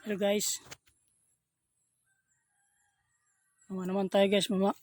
Hello guys. Mama naman tayo guys, mama.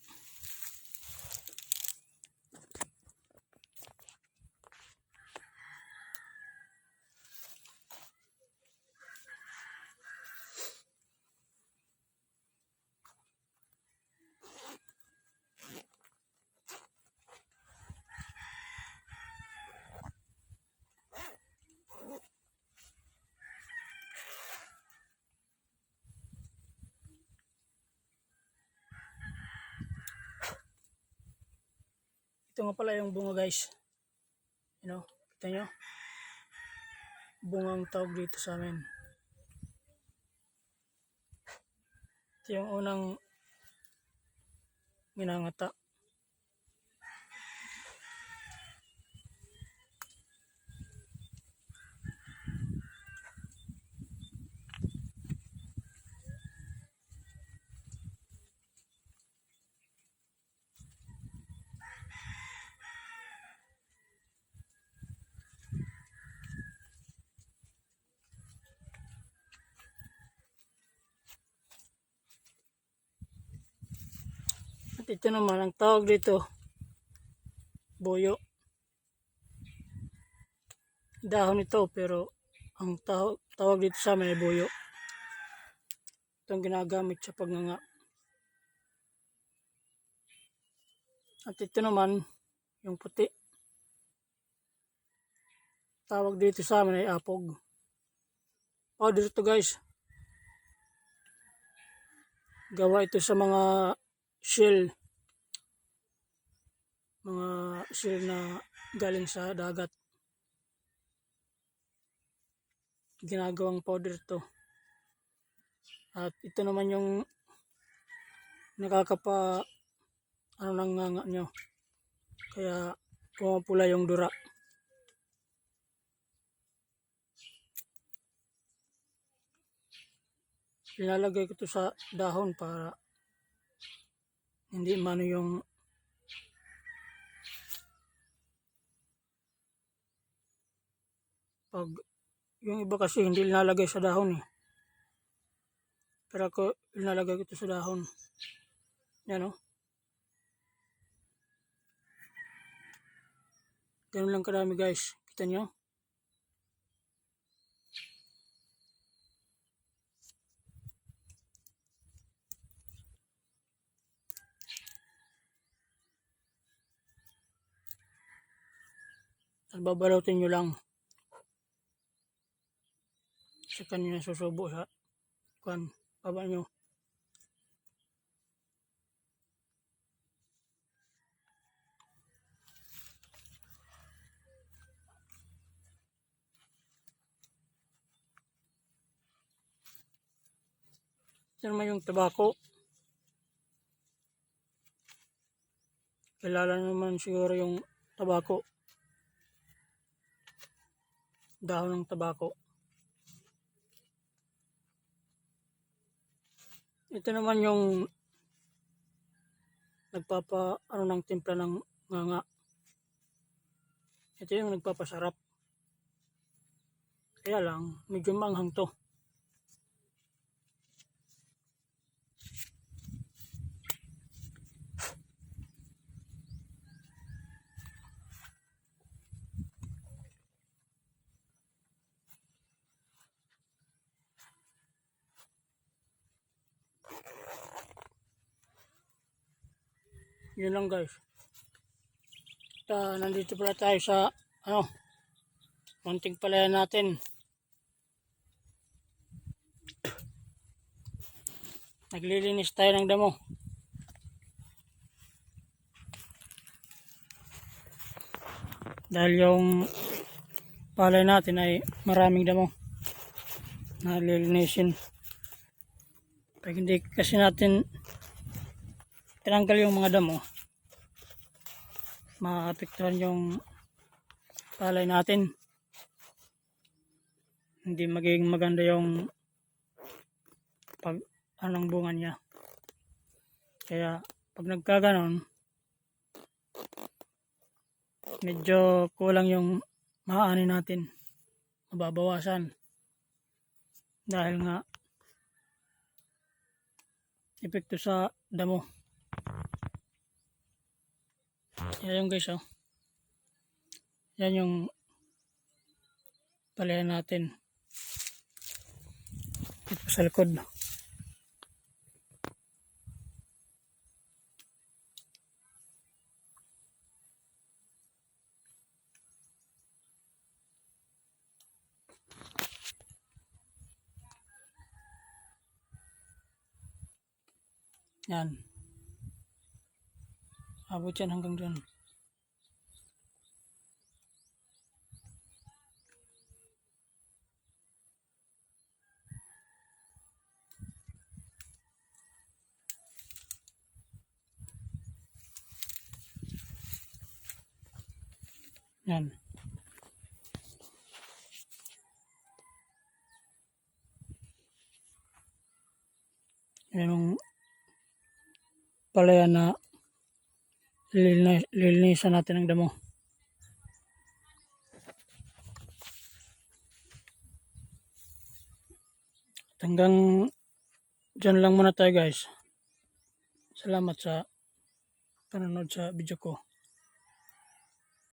Ito nga pala yung bunga guys. Kita nyo? Bungang tawag dito sa amin. Ito yung unang ginangata. At ito naman ang tawag dito, buyo. Dahon ito pero ang tawag dito sa amin ay buyo. Itong ginagamit sa pagnganga. At ito naman yung puti. Tawag dito sa amin ay apog. Powder to guys. Gawa ito sa mga shell. Mga shell na galing sa dagat. Ginagawang powder to. At ito naman yung nakakapa ng nganga nyo. Kaya pumapula yung dura. Ilalagay ko to sa dahon para hindi mano yung yung iba kasi hindi nilalagay sa dahon eh. Pero ako ilalagay ko to sa dahon. Yan o. Ganun lang karami guys. Kita nyo? At babalutin nyo lang. Sa kanina susubo sa baba nyo. Ito naman yung tabako. Kilala naman siguro yung tabako. Dahon ng tabako. Ito naman yung ng timpla ng nganga. Ito yung nagpapasarap. Kaya lang, medyo manghang to. Yun lang guys. Nandito pala tayo sa munting palayan natin. Naglilinis tayo ng damo. Dahil yung palay natin ay maraming damo. Nalilinisin. Pag hindi kasi natin tinanggal yung mga damo, maapektuhan yung palay natin. Hindi magiging maganda yung bunga niya. Kaya pag nagkaganon, medyo kulang yung maaani natin. Mababawasan. Dahil nga epekto sa damo. Yan yung guys, oh. Yan yung palayan natin. Dito sa likod. Yan. Abot yan hanggang dyan. Yan. Yan yung palayan na lilinisan natin ng damo. Hanggang dyan lang muna tayo guys. Salamat sa panonood sa video ko.